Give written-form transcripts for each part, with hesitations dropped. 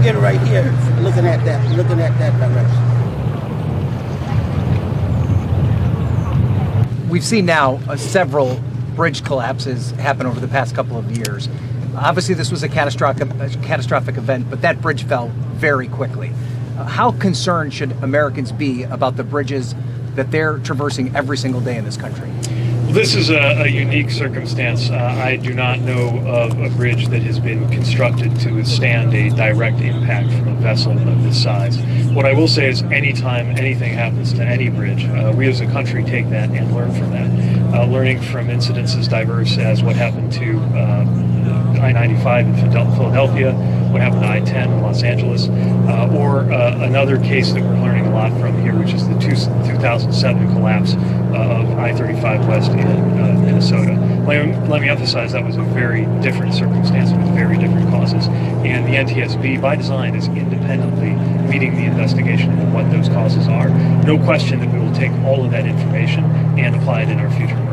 get it right here, looking at that direction. We've seen now several bridge collapses happen over the past couple of years. Obviously, this was a catastrophic event, but that bridge fell very quickly. How concerned should Americans be about the bridges that they're traversing every single day in this country? Well, this is a unique circumstance. I do not know of a bridge that has been constructed to withstand a direct impact from a vessel of this size. What I will say is anytime anything happens to any bridge, we as a country take that and learn from that. Learning from incidents as diverse as what happened to I-95 in Philadelphia, what happened to I-10 in Los Angeles, or another case that we're learning a lot from here, which is the 2007 collapse of I-35 West in Minnesota. Let me emphasize that was a very different circumstance with very different causes, and the NTSB by design is independently leading the investigation of what those causes are. No question that we will take all of that information and apply it in our future work.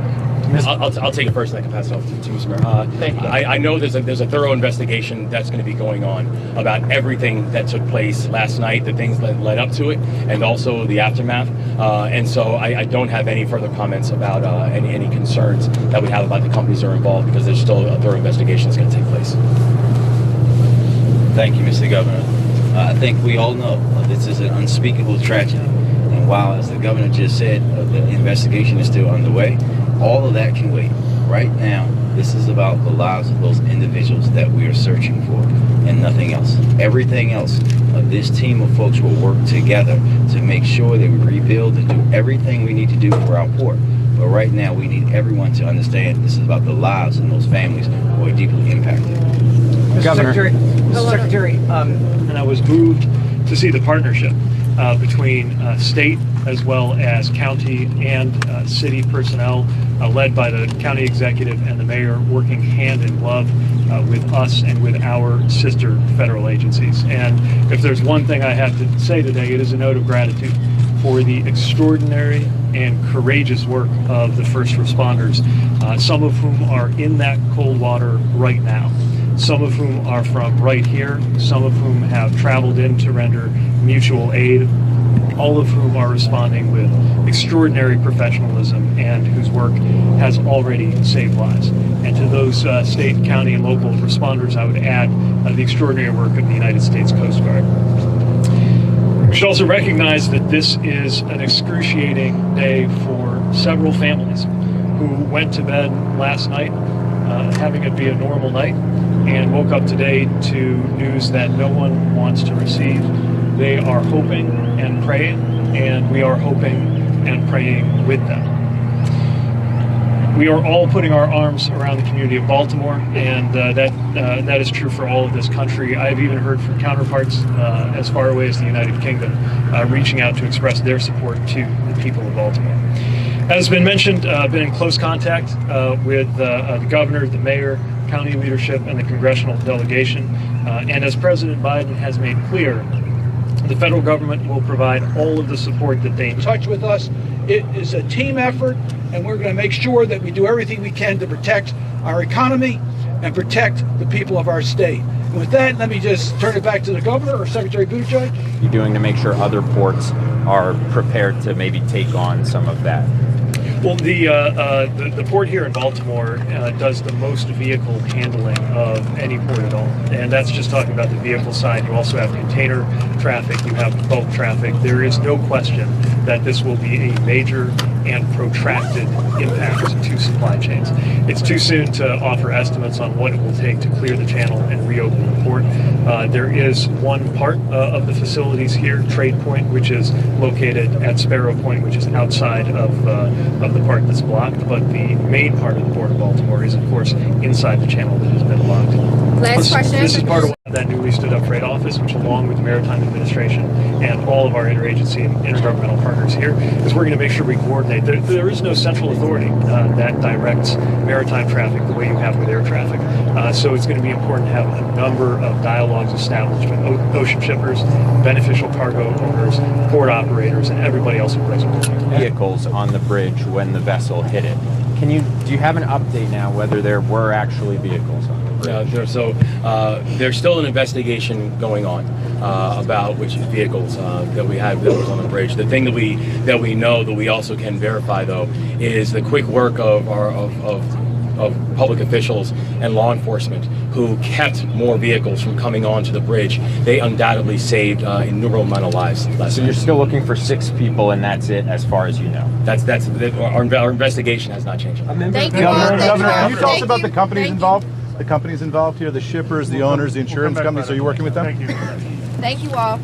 I'll take it first, and I can pass it off to you, Mayor. Thank you. I know there's a thorough investigation that's going to be going on about everything that took place last night, the things that led up to it, and also the aftermath. And so I don't have any further comments about any concerns that we have about the companies that are involved, because there's still a thorough investigation that's going to take place. Thank you, Mr. Governor. I think we all know this is an unspeakable tragedy. And while, as the governor just said, the investigation is still underway, all of that can wait. Right now, this is about the lives of those individuals that we are searching for, and nothing else. Everything else, this team of folks will work together to make sure that we rebuild and do everything we need to do for our port. But right now, we need everyone to understand this is about the lives and those families who are deeply impacted. Governor. Mr. Secretary, And I was moved to see the partnership between state as well as county and city personnel, led by the county executive and the mayor, working hand in glove with us and with our sister federal agencies. And if there's one thing I have to say today, it is a note of gratitude for the extraordinary and courageous work of the first responders, some of whom are in that cold water right now, some of whom are from right here, some of whom have traveled in to render mutual aid, all of whom are responding with extraordinary professionalism and whose work has already saved lives. And to those state, county, and local responders, I would add the extraordinary work of the United States Coast Guard. We should also recognize that this is an excruciating day for several families who went to bed last night having it be a normal night and woke up today to news that no one wants to receive. They are hoping and praying, and we are hoping and praying with them. We are all putting our arms around the community of Baltimore, and that is true for all of this country. I've even heard from counterparts as far away as the United Kingdom reaching out to express their support to the people of Baltimore. As has been mentioned, I've been in close contact with the governor, the mayor, county leadership, and the congressional delegation. And as President Biden has made clear, the federal government will provide all of the support that they need. Touch with us. It is a team effort, and we're going to make sure that we do everything we can to protect our economy and protect the people of our state. And with that, let me just turn it back to the governor or Secretary Buttigieg. You're doing to make sure other ports are prepared to maybe take on some of that? Well, the port here in Baltimore does the most vehicle handling of any port at all. And that's just talking about the vehicle side. You also have container traffic, you have bulk traffic. There is no question that this will be a major and protracted impact to supply chains. It's too soon to offer estimates on what it will take to clear the channel and reopen the port. There is one part of the facilities here, Trade Point, which is located at Sparrow Point, which is outside of the part that's blocked, but the main part of the Port of Baltimore is, of course, inside the channel that has been blocked. Last question. This is part of that newly stood up freight office, which along with the Maritime Administration and all of our interagency and intergovernmental partners here, is we're going to make sure we coordinate. There is no central authority that directs maritime traffic the way you have with air traffic. So it's going to be important to have a number of dialogues established with ocean shippers, beneficial cargo owners, port operators, and everybody else who plays a role. Vehicles on the bridge when the vessel hit it. Do you have an update now whether there were actually vehicles on it? bridge. There's still an investigation going on about which vehicles that we had that was on the bridge. The thing that we know that we also can verify though is the quick work of public officials and law enforcement who kept more vehicles from coming onto the bridge. They undoubtedly saved innumerable amount of lives. So you're still looking for 6 people, and that's it as far as you know? Our investigation has not changed. Thank you, Governor, can you tell us Thank about you. the companies Thank you. involved? The companies involved here, the shippers, the owners, the insurance companies. Are you working with them? Thank you. Thank you all.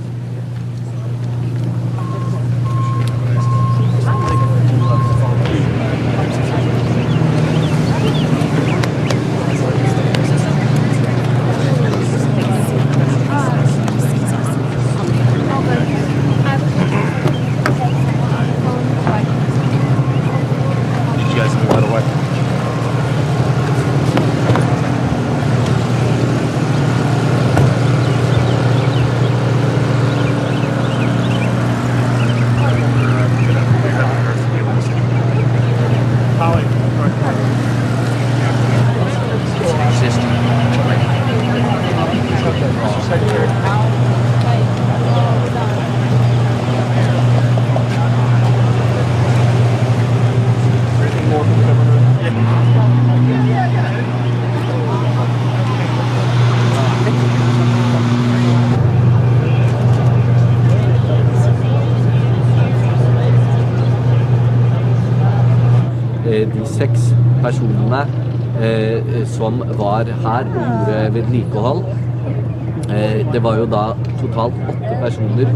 You guys move right away. De 6 personene som var her og gjorde vedlikehold. Det var jo da totalt 8 personer